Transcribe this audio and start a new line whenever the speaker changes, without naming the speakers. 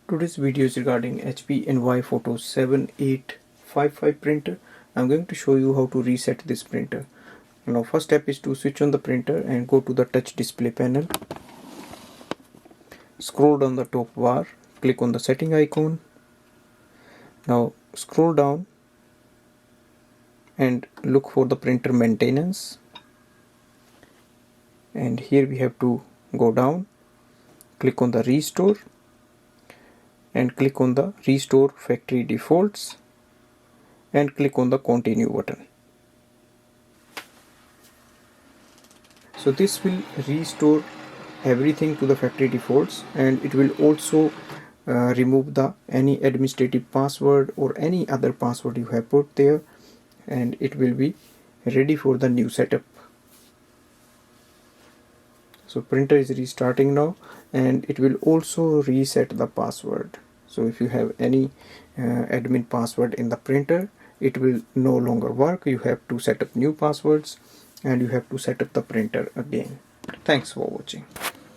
Today's video is regarding HP NY Photo 7855 printer. I'm going to show you how to reset this printer. Now first step is to switch on the printer and go to the touch display panel. Scroll down the top bar, click on the setting icon. Now scroll down and look for the printer maintenance. And here we have to go down, click on the restore and click on the restore factory defaults and click on the continue button. So this will restore everything to the factory defaults, and it will also remove the any administrative password or any other password you have put there, and it will be ready for the new setup. So printer is restarting now, and it will also reset the password. So if you have any admin password in the printer, it will no longer work. You have to set up new passwords and you have to set up the printer again. Thanks for watching.